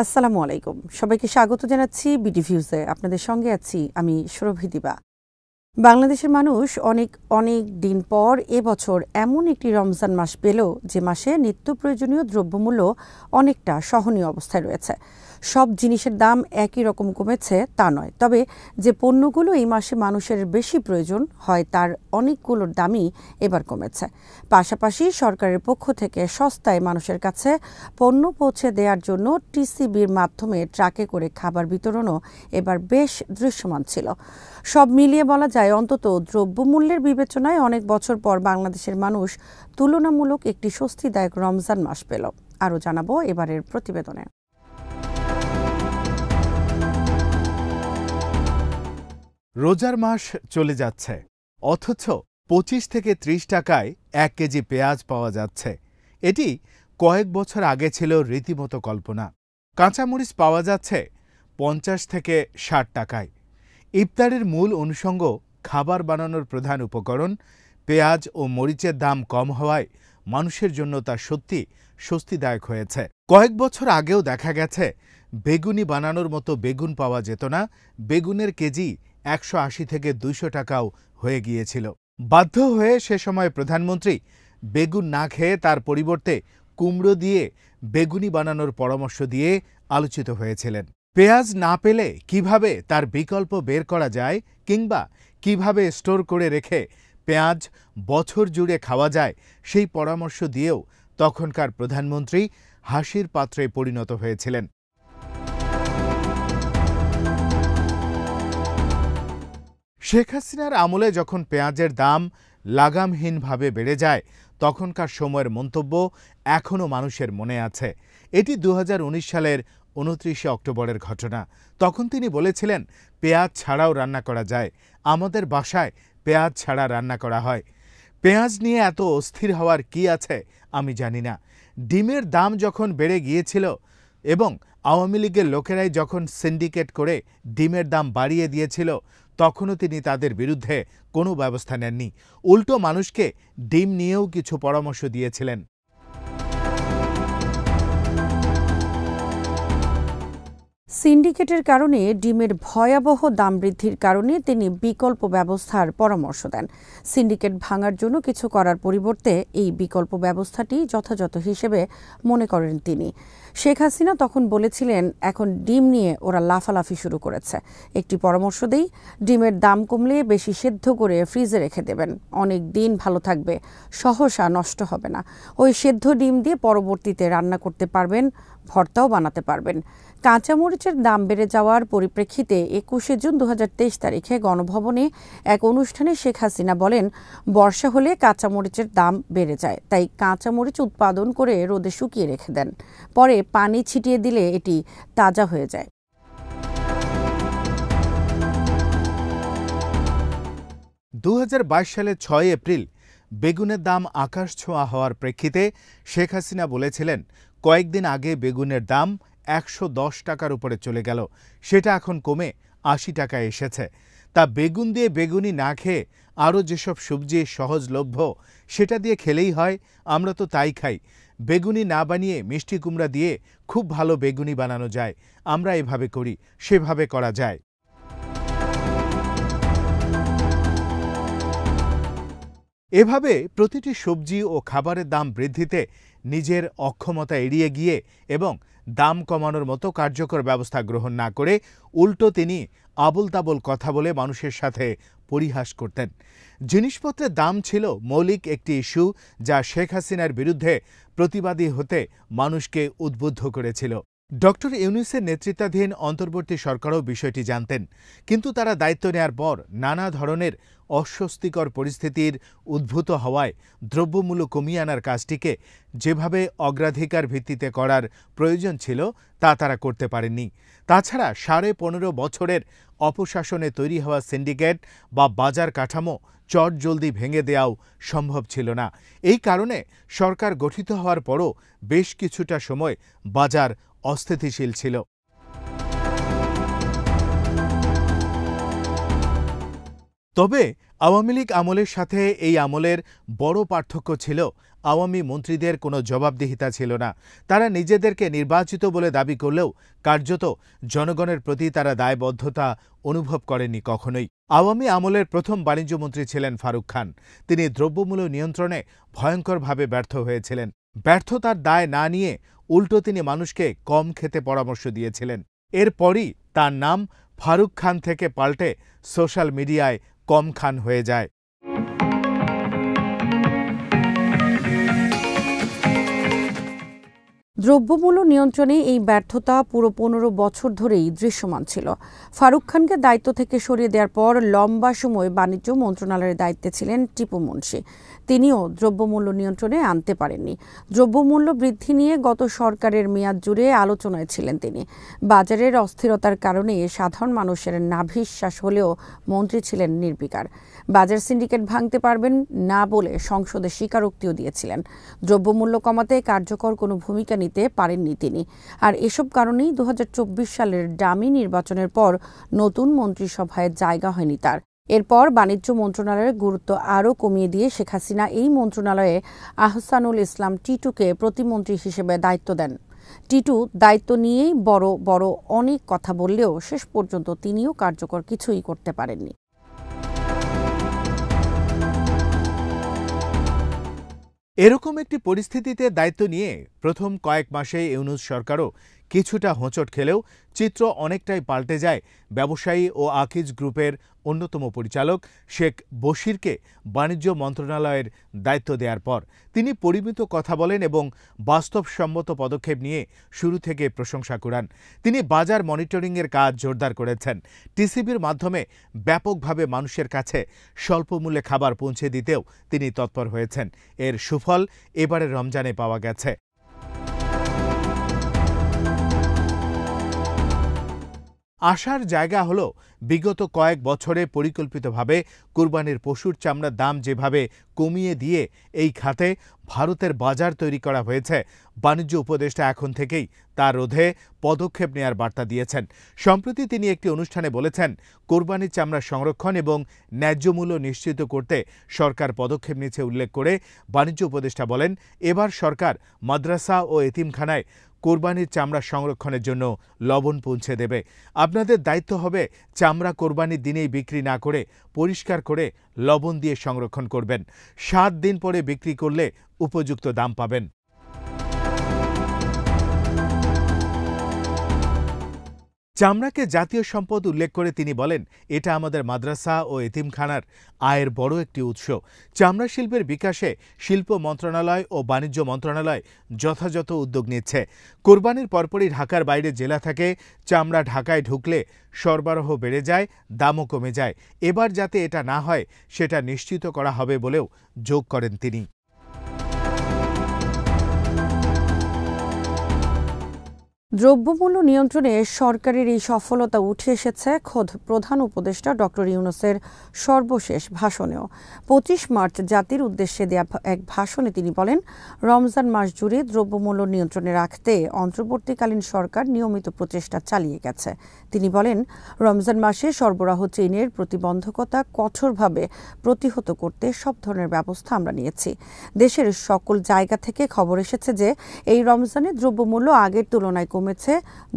আসসালামু আলাইকুম। সবাইকে স্বাগত জানাচ্ছি বিডি ভিউজে। আপনাদের সঙ্গে আছি আমি সুরভি দিবা। বাংলাদেশের মানুষ অনেক দিন পর এবছর এমন একটি রমজান মাস পেল যে মাসে নিত্য প্রয়োজনীয় দ্রব্যমূল্য অনেকটা সহনীয় অবস্থায় রয়েছে। সব জিনিসের দাম একই রকম কমেছে তা নয়, তবে যে পণ্যগুলো এই মাসে মানুষের বেশি প্রয়োজন হয় তার অনেকগুলোর দামই এবার কমেছে। পাশাপাশি সরকারের পক্ষ থেকে সস্তায় মানুষের কাছে পণ্য পৌঁছে দেওয়ার জন্য টিসিবির মাধ্যমে ট্রাকে করে খাবার বিতরণও এবার বেশ দৃশ্যমান ছিল। সব মিলিয়ে বলা যায়, অন্তত দ্রব্যমূল্যের বিবেচনায় অনেক বছর পর বাংলাদেশের মানুষ তুলনামূলক একটি স্বস্তিদায়ক রমজান মাস পেল। আরও জানাবো এবারের প্রতিবেদনে। রোজার মাস চলে যাচ্ছে, অথচ ২৫ থেকে ৩০ টাকায় ১ কেজি পেঁয়াজ পাওয়া যাচ্ছে। এটি কয়েক বছর আগে ছিল রীতিমতো কল্পনা। কাঁচামরিচ পাওয়া যাচ্ছে ৫০ থেকে ৬০ টাকায়। ইফতারের মূল অনুষঙ্গ খাবার বানানোর প্রধান উপকরণ পেঁয়াজ ও মরিচের দাম কম হওয়ায় মানুষের জন্য তা সত্যি স্বস্তিদায়ক হয়েছে। কয়েক বছর আগেও দেখা গেছে বেগুনি বানানোর মতো বেগুন পাওয়া যেত না। বেগুনের কেজি ১৮০ থেকে ২০০ টাকাও হয়ে গিয়েছিল। বাধ্য হয়ে সে সময় প্রধানমন্ত্রী বেগুন না খেয়ে তার পরিবর্তে কুমড়ো দিয়ে বেগুনি বানানোর পরামর্শ দিয়ে আলোচিত হয়েছিলেন। পেঁয়াজ না পেলে কিভাবে তার বিকল্প বের করা যায় কিংবা কিভাবে স্টোর করে রেখে পেঁয়াজ বছর জুড়ে খাওয়া যায় সেই পরামর্শ দিয়েও তখনকার প্রধানমন্ত্রী হাসির পাত্রে পরিণত হয়েছিলেন। শেখ হাসিনার আমলে যখন পেঁয়াজের দাম লাগামহীনভাবে বেড়ে যায়, তখনকার সময়ের মন্তব্য এখনও মানুষের মনে আছে। এটি ২০১৯ সালের ২৯শে অক্টোবরের ঘটনা। তখন তিনি বলেছিলেন, পেঁয়াজ ছাড়াও রান্না করা যায়, আমাদের বাসায় পেঁয়াজ ছাড়া রান্না করা হয়। পেঁয়াজ নিয়ে এত অস্থির হওয়ার কি আছে আমি জানি না। ডিমের দাম যখন বেড়ে গিয়েছিল এবং আওয়ামী লীগের লোকেরাই যখন সিন্ডিকেট করে ডিমের দাম বাড়িয়ে দিয়েছিল, তখনও তিনি তাদের বিরুদ্ধে কোনো ব্যবস্থা নেননি। উল্টো মানুষকে ডিম নিয়েও কিছু পরামর্শ দিয়েছিলেন। সিন্ডিকেটের কারণে ডিমের ভয়াবহ দাম বৃদ্ধির কারণে তিনি বিকল্প ব্যবস্থার পরামর্শ দেন। সিন্ডিকেট ভাঙার জন্য কিছু করার পরিবর্তে এই বিকল্প ব্যবস্থাটি যথাযথ হিসেবে মনে করেন তিনি। শেখ হাসিনা তখন বলেছিলেন, এখন ডিম নিয়ে ওরা লাফালাফি শুরু করেছে। একটি পরামর্শ দেই, ডিমের দাম কমলে বেশি সেদ্ধ করে ফ্রিজে রেখে দেবেন, অনেক দিন ভালো থাকবে, সহসা নষ্ট হবে না। ওই সেদ্ধ ডিম দিয়ে পরবর্তীতে রান্না করতে পারবেন, ভর্তাও বানাতে পারবেন। কাঁচামরিচের দাম বেড়ে যাওয়ার পরিপ্রেক্ষিতে ২১শে জুন ২০২৩ তারিখে গণভবনে এক অনুষ্ঠানে শেখ হাসিনা বলেন, বর্ষা হলে কাঁচামরিচের দাম বেড়ে যায়, তাই কাঁচামরিচ উৎপাদন করে রোদে শুকিয়ে রেখে দেন, পরে পানি ছিটিয়ে দিলে এটি তাজা হয়ে যায়। ২০২২ সালের ৬ এপ্রিল বেগুনের দাম আকাশ ছোঁয়া হওয়ার প্রেক্ষিতে শেখ হাসিনা বলেছিলেন, কয়েকদিন আগে বেগুনের দাম ১১০ টাকার উপরে চলে গেল, সেটা এখন কমে ৮০ টাকায় এসেছে। তা বেগুন দিয়ে বেগুনি না খেয়ে আরও যেসব সবজি সহজলভ্য সেটা দিয়ে খেলেই হয়, আমরা তো তাই খাই। বেগুনি না বানিয়ে মিষ্টি কুমড়া দিয়ে খুব ভালো বেগুনি বানানো যায়, আমরা এভাবে করি, সেভাবে করা যায়। এভাবে প্রতিটি সবজি ও খাবারের দাম বৃদ্ধিতে নিজের অক্ষমতা এড়িয়ে গিয়ে এবং দাম কমানোর মতো কার্যকর ব্যবস্থা গ্রহণ না করে উল্টো তিনি আবোল তাবোল কথা বলে মানুষের সাথে পরিহাস করতেন। জিনিসপত্রের দাম ছিল মৌলিক একটি ইস্যু, যা শেখ হাসিনার বিরুদ্ধে প্রতিবাদী হতে মানুষকে উদ্বুদ্ধ করেছিল। ডক্টর ইউনূসের নেতৃত্বাধীন অন্তর্বর্তী সরকারও বিষয়টি জানতেন, কিন্তু তারা দায়িত্ব নেয়ার পর নানা ধরনের অস্বস্তিকর পরিস্থিতির উদ্ভূত হওয়ায় দ্রব্যমূল্য কমিয়ে আনার কাজটিকে যেভাবে অগ্রাধিকার ভিত্তিতে করার প্রয়োজন ছিল তা তারা করতে পারেননি। তাছাড়া ১৫.৫ বছরের অপশাসনে তৈরি হওয়া সিন্ডিকেট বা বাজার কাঠামো চটজলদি ভেঙে দেওয়াও সম্ভব ছিল না। এই কারণে সরকার গঠিত হওয়ার পরও বেশ কিছুটা সময় বাজার অস্থিতিশীল ছিল। তবে আওয়ামী লীগ আমলের সাথে এই আমলের বড় পার্থক্য ছিল, আওয়ামী মন্ত্রীদের কোনো জবাবদিহিতা ছিল না। তারা নিজেদেরকে নির্বাচিত বলে দাবি করলেও কার্যত জনগণের প্রতি তারা দায়বদ্ধতা অনুভব করেননি কখনোই। আওয়ামী আমলের প্রথম বাণিজ্যমন্ত্রী ছিলেন ফারুক খান। তিনি দ্রব্যমূল্য নিয়ন্ত্রণে ভয়ঙ্করভাবে ব্যর্থ হয়েছিলেন। ব্যর্থতার দায় না নিয়ে উল্টো তিনি মানুষকে কম খেতে পরামর্শ দিয়েছিলেন। এরপরই তার নাম ফারুক খান থেকে পাল্টে সোশ্যাল মিডিয়ায় কম খান হয়ে যায়। দ্রব্যমূল্য নিয়ন্ত্রণে এই ব্যর্থতা পুরো ১৫ বছর ধরেই দৃশ্যমান ছিল। ফারুক খানকে দায়িত্ব থেকে সরিয়ে দেওয়ার পর লম্বা সময় বাণিজ্য মন্ত্রণালয়ের দায়িত্বে ছিলেন টিপু মুনশি। তিনিও দ্রব্যমূল্য নিয়ন্ত্রণে আনতে পারেননি। দ্রব্যমূল্য বৃদ্ধি নিয়ে গত সরকারের মেয়াদ জুড়ে আলোচনায় ছিলেন তিনি। বাজারের অস্থিরতার কারণে সাধারণ মানুষের নাভিশ্বাস হলেও মন্ত্রী ছিলেন নির্বিকার। বাজার সিন্ডিকেট ভাঙতে পারবেন না বলে সংসদে স্বীকারোক্তিও দিয়েছিলেন। দ্রব্যমূল্য কমাতে কার্যকর কোনো ভূমিকা নিতে পারেননি তিনি। আর এসব কারণেই ২০২৪ সালের ডামি নির্বাচনের পর নতুন মন্ত্রিসভায় জায়গা হয়নি তার। এরপর বাণিজ্য মন্ত্রণালয়ের গুরুত্ব আরও কমিয়ে দিয়ে শেখ হাসিনা এই মন্ত্রণালয়ে আহসানুল ইসলাম টিটুকে প্রতিমন্ত্রী হিসেবে দায়িত্ব দেন। টিটু দায়িত্ব নিয়েই বড় বড় অনেক কথা বললেও শেষ পর্যন্ত তিনিও কার্যকর কিছুই করতে পারেননি। এরকম একটি পরিস্থিতিতে দায়িত্ব নিয়ে প্রথম কয়েক মাসে ইউনূস সরকারও কিছুটা হোঁচট খেলেও চিত্র অনেকটাই পাল্টে যায় ব্যবসায়ী ও আকিজ গ্রুপের অন্যতম পরিচালক শেখ বশিরকে বাণিজ্য মন্ত্রণালয়ের দায়িত্ব দেওয়ার পর। তিনি পরিমিত কথা বলেন এবং বাস্তবসম্মত পদক্ষেপ নিয়ে শুরু থেকে প্রশংসা কুড়ান। তিনি বাজার মনিটরিংয়ের কাজ জোরদার করেছেন। টিসিবির মাধ্যমে ব্যাপকভাবে মানুষের কাছে স্বল্পমূল্যে খাবার পৌঁছে দিতেও তিনি তৎপর হয়েছেন। এর সুফল এবারের রমজানে পাওয়া গেছে। আশার জায়গা হলো বিগত কয়েক বছরে পরিকল্পিতভাবে কুরবানির পশুর চামড়ার দাম যেভাবে কমিয়ে দিয়ে এই খাতে ভারতের বাজার তৈরি করা হয়েছে, বাণিজ্য উপদেষ্টা এখন থেকেই তার রোধে পদক্ষেপ নেয়ার বার্তা দিয়েছেন। সম্প্রতি তিনি একটি অনুষ্ঠানে বলেছেন, কোরবানির চামড়া সংরক্ষণ এবং ন্যায্য মূল্য নিশ্চিত করতে সরকার পদক্ষেপ নিয়েছে উল্লেখ করে বাণিজ্য উপদেষ্টা বলেন, এবার সরকার মাদ্রাসা ও এতিমখানায় কোরবানির চামড়া সংরক্ষণের জন্য লবণ পৌঁছে দেবে। আপনাদের দায়িত্ব হবে চামড়া কোরবানির দিনেই বিক্রি না করে পরিষ্কার করে লবণ দিয়ে সংরক্ষণ করবেন। ৭ দিন পরে বিক্রি করলে উপযুক্ত দাম পাবেন। চামড়াকে জাতীয় সম্পদ উল্লেখ করে তিনি বলেন, এটা আমাদের মাদ্রাসা ও এতিমখানার আয়ের বড় একটি উৎস। চামড়া শিল্পের বিকাশে শিল্প মন্ত্রণালয় ও বাণিজ্য মন্ত্রণালয় যথাযথ উদ্যোগ নিচ্ছে। কোরবানির পরপরই ঢাকার বাইরে জেলা থেকে চামড়া ঢাকায় ঢুকলে সরবরাহ বেড়ে যায়, দামও কমে যায়। এবার যাতে এটা না হয় সেটা নিশ্চিত করা হবে বলেও যোগ করেন তিনি। দ্রব্যমূল্য নিয়ন্ত্রণে সরকারের এই সফলতা উঠে এসেছে খোদ প্রধান উপদেষ্টা ডক্টর ইউনূসের সর্বশেষ ভাষণেও। ২৫ মার্চ জাতির উদ্দেশ্যে দেয়া এক ভাষণে তিনি বলেন, রমজান মাস জুড়ে দ্রব্যমূল্য নিয়ন্ত্রণে রাখতে অন্তর্বর্তীকালীন সরকার নিয়মিত প্রচেষ্টা চালিয়ে গেছে। তিনি বলেন, রমজান মাসে সরবরাহ চেইনের প্রতিবন্ধকতা কঠোরভাবে প্রতিহত করতে সব ধরনের ব্যবস্থা আমরা নিয়েছি। দেশের সকল জায়গা থেকে খবর এসেছে যে এই রমজানে দ্রব্যমূল্য আগের তুলনায় কমেছে,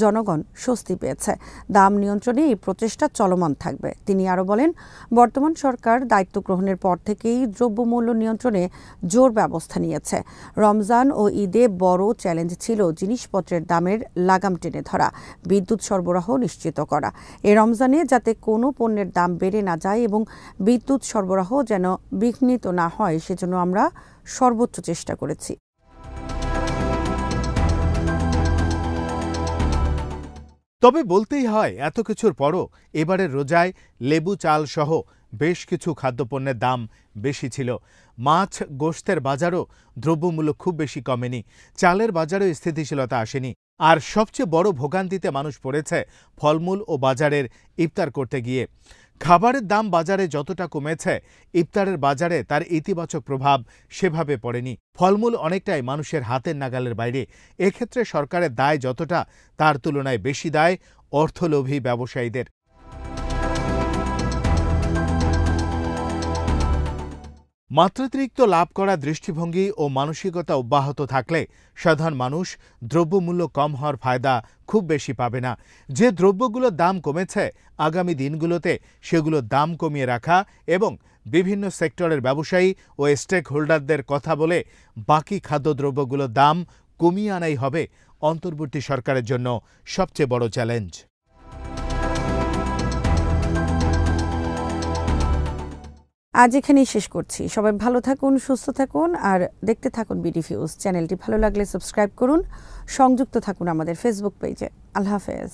জনগণ স্বস্তি পেয়েছে। দাম নিয়ন্ত্রণে এই প্রচেষ্টা চলমান থাকবে। তিনি আরও বলেন, বর্তমান সরকার দায়িত্ব গ্রহণের পর থেকেই দ্রব্যমূল্য নিয়ন্ত্রণে জোর ব্যবস্থা নিয়েছে। রমজান ও ঈদে বড় চ্যালেঞ্জ ছিল জিনিসপত্রের দামের লাগাম টেনে ধরা, বিদ্যুৎ সরবরাহ নিশ্চিত করা। এ রমজানে যাতে কোনো পণ্যের দাম বেড়ে না যায় এবং বিদ্যুৎ সরবরাহ যেন বিঘ্নিত না হয় সেজন্য আমরা সর্বোচ্চ চেষ্টা করেছি। তবে বলতেই হয়, এত কিছুর পরও এবারের রোজায় লেবু চাল সহ বেশ কিছু খাদ্যপণ্যের দাম বেশি ছিল। মাছ গোশতের বাজারও দ্রব্যমূল্য খুব বেশি কমেনি। চালের বাজারেও স্থিতিশীলতা আসেনি। আর সবচেয়ে বড় ভোগান্তিতে মানুষ পড়েছে ফলমূল ও বাজারের ইফতার করতে গিয়ে। খাবারের দাম বাজারে যতটা কমেছে, ইফতারের বাজারে তার ইতিবাচক প্রভাব সেভাবে পড়েনি। ফলমূল অনেকটাই মানুষের হাতের নাগালের বাইরে। এক্ষেত্রে সরকারের দায় যতটা, তার তুলনায় বেশি দায় অর্থলোভী ব্যবসায়ীদের। মাত্রাতিরিক্ত লাভ করা দৃষ্টিভঙ্গি ও মানসিকতা অব্যাহত থাকলে সাধারণ মানুষ দ্রব্যমূল্য কম হওয়ার ফায়দা খুব বেশি পাবে না। যে দ্রব্যগুলোর দাম কমেছে আগামী দিনগুলোতে সেগুলোর দাম কমিয়ে রাখা এবং বিভিন্ন সেক্টরের ব্যবসায়ী ও স্টেক হোল্ডারদের কথা বলে বাকি খাদ্যদ্রব্যগুলোর দাম কমিয়ে আনাই হবে অন্তর্বর্তী সরকারের জন্য সবচেয়ে বড় চ্যালেঞ্জ। আজ এখানেই শেষ করছি। সবাই ভালো থাকুন, সুস্থ থাকুন আর দেখতে থাকুন বিডি ভিউজ। চ্যানেলটি ভালো লাগলে সাবস্ক্রাইব করুন, সংযুক্ত থাকুন আমাদের ফেসবুক পেজে। আল্লাহ হাফেজ।